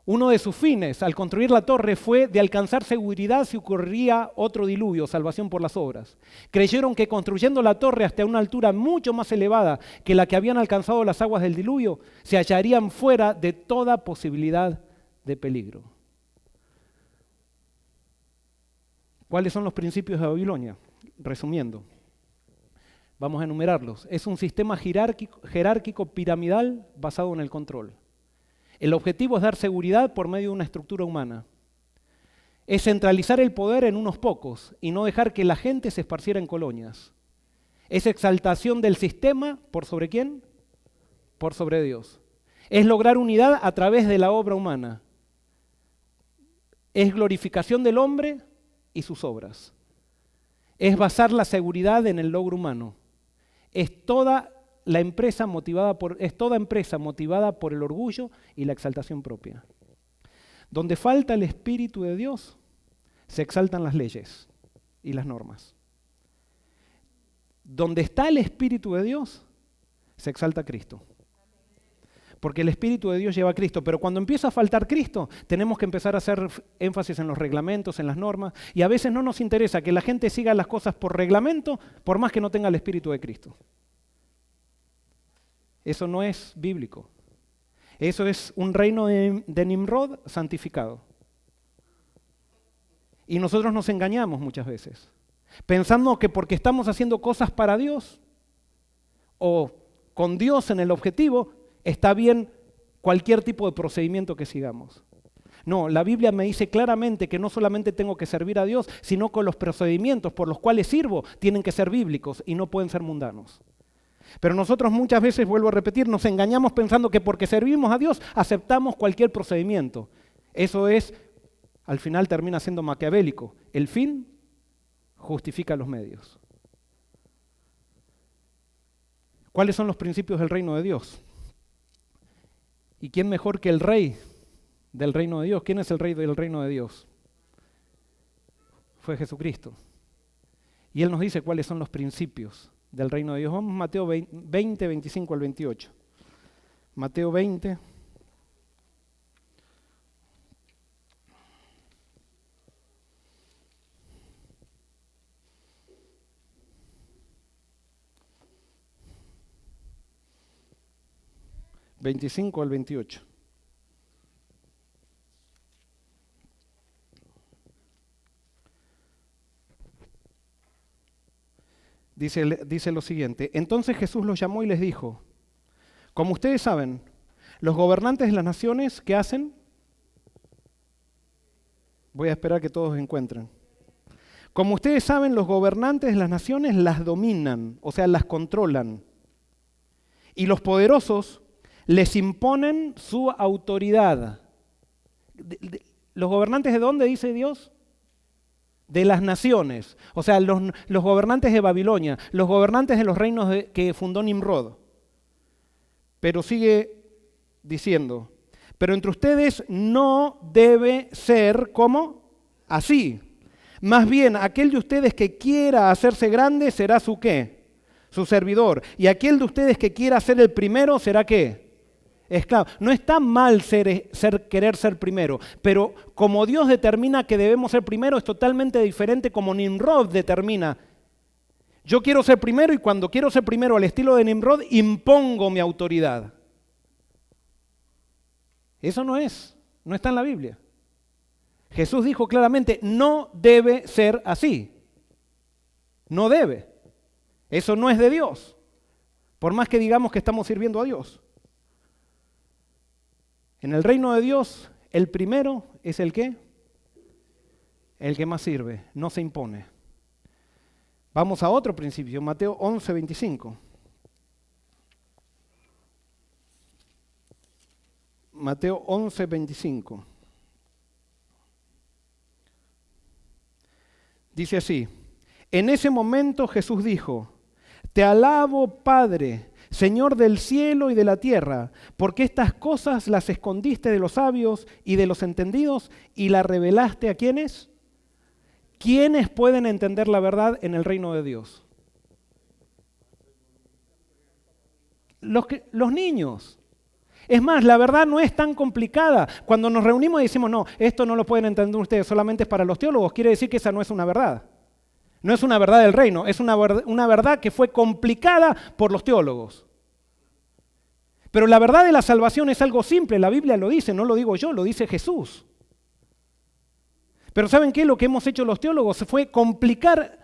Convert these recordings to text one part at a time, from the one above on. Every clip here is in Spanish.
Uno de sus fines al construir la torre fue de alcanzar seguridad si ocurría otro diluvio, salvación por las obras. Creyeron que construyendo la torre hasta una altura mucho más elevada que la que habían alcanzado las aguas del diluvio, se hallarían fuera de toda posibilidad de peligro. ¿Cuáles son los principios de Babilonia? Resumiendo, vamos a enumerarlos. Es un sistema jerárquico piramidal basado en el control. El objetivo es dar seguridad por medio de una estructura humana. Es centralizar el poder en unos pocos y no dejar que la gente se esparciera en colonias. Es exaltación del sistema ¿por sobre quién? Por sobre Dios. Es lograr unidad a través de la obra humana. Es glorificación del hombre y sus obras. Es basar la seguridad en el logro humano. Es toda empresa motivada por el orgullo y la exaltación propia. Donde falta el Espíritu de Dios, se exaltan las leyes y las normas. Donde está el Espíritu de Dios, se exalta Cristo. Porque el Espíritu de Dios lleva a Cristo, pero cuando empieza a faltar Cristo, tenemos que empezar a hacer énfasis en los reglamentos, en las normas, y a veces no nos interesa que la gente siga las cosas por reglamento, por más que no tenga el Espíritu de Cristo. Eso no es bíblico. Eso es un reino de Nimrod santificado. Y nosotros nos engañamos muchas veces, pensando que porque estamos haciendo cosas para Dios o con Dios en el objetivo, está bien cualquier tipo de procedimiento que sigamos. No, la Biblia me dice claramente que no solamente tengo que servir a Dios, sino que los procedimientos por los cuales sirvo tienen que ser bíblicos y no pueden ser mundanos. Pero nosotros muchas veces, vuelvo a repetir, nos engañamos pensando que porque servimos a Dios aceptamos cualquier procedimiento. Eso es, al final termina siendo maquiavélico. El fin justifica los medios. ¿Cuáles son los principios del reino de Dios? ¿Y quién mejor que el rey del reino de Dios? ¿Quién es el rey del reino de Dios? Fue Jesucristo. Y Él nos dice cuáles son los principios del reino de Dios. Vamos a Mateo 20, 25 al 28. Mateo 20. ...25 al 28. Dice lo siguiente: entonces Jesús los llamó y les dijo: como ustedes saben, los gobernantes de las naciones, ¿qué hacen? Voy a esperar que todos encuentren. Como ustedes saben, los gobernantes de las naciones las dominan, o sea, las controlan. Y los poderosos les imponen su autoridad. ¿Los gobernantes de dónde dice Dios? De las naciones, o sea, los gobernantes de Babilonia, los gobernantes de los reinos que fundó Nimrod. Pero sigue diciendo, pero entre ustedes no debe ser como así. Más bien, aquel de ustedes que quiera hacerse grande será su ¿qué? Su servidor. Y aquel de ustedes que quiera ser el primero será ¿qué? Esclavo. No está mal querer ser primero, pero como Dios determina que debemos ser primero, es totalmente diferente como Nimrod determina. Yo quiero ser primero y cuando quiero ser primero al estilo de Nimrod, impongo mi autoridad. Eso no está en la Biblia. Jesús dijo claramente, no debe ser así. No debe. Eso no es de Dios. Por más que digamos que estamos sirviendo a Dios. En el reino de Dios, el primero es el ¿qué? El que más sirve, no se impone. Vamos a otro principio, Mateo 11, 25. Mateo 11, 25. Dice así: en ese momento Jesús dijo: te alabo, Padre, Señor del cielo y de la tierra, porque estas cosas las escondiste de los sabios y de los entendidos y las revelaste ¿a quiénes? ¿Quiénes pueden entender la verdad en el reino de Dios? Los niños. Es más, la verdad no es tan complicada. Cuando nos reunimos y decimos, no, esto no lo pueden entender ustedes, solamente es para los teólogos, quiere decir que esa no es una verdad. No es una verdad del reino, es una verdad que fue complicada por los teólogos. Pero la verdad de la salvación es algo simple, la Biblia lo dice, no lo digo yo, lo dice Jesús. Pero ¿saben qué? Lo que hemos hecho los teólogos fue complicar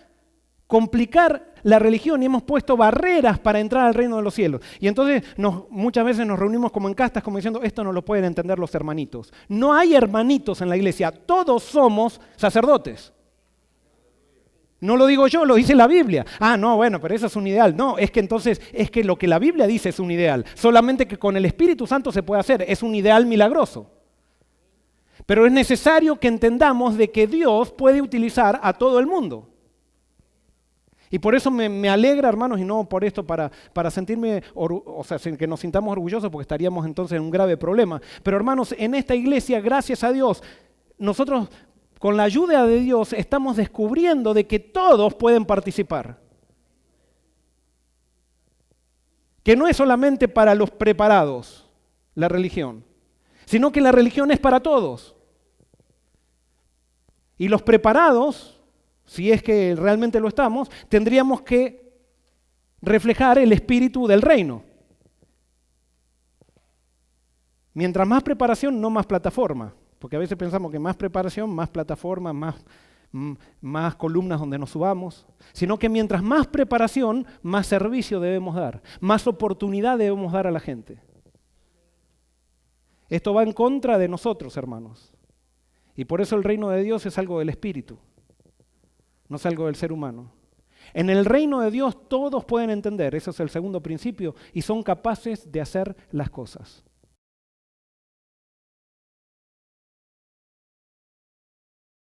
la religión y hemos puesto barreras para entrar al reino de los cielos. Y entonces muchas veces nos reunimos como en castas, como diciendo, esto no lo pueden entender los hermanitos. No hay hermanitos en la iglesia, todos somos sacerdotes. No lo digo yo, lo dice la Biblia. Ah, no, bueno, pero eso es un ideal. No, es que entonces, es que lo que la Biblia dice es un ideal. Solamente que con el Espíritu Santo se puede hacer, es un ideal milagroso. Pero es necesario que entendamos de que Dios puede utilizar a todo el mundo. Y por eso me alegra, hermanos, y no por esto para sentirme, que nos sintamos orgullosos, porque estaríamos entonces en un grave problema. Pero hermanos, en esta iglesia, gracias a Dios, nosotros con la ayuda de Dios estamos descubriendo de que todos pueden participar. Que no es solamente para los preparados la religión, sino que la religión es para todos. Y los preparados, si es que realmente lo estamos, tendríamos que reflejar el espíritu del reino. Mientras más preparación, no más plataforma. Porque a veces pensamos que más preparación, más plataforma, más columnas donde nos subamos. Sino que mientras más preparación, más servicio debemos dar. Más oportunidad debemos dar a la gente. Esto va en contra de nosotros, hermanos. Y por eso el reino de Dios es algo del espíritu. No es algo del ser humano. En el reino de Dios todos pueden entender, ese es el segundo principio, y son capaces de hacer las cosas.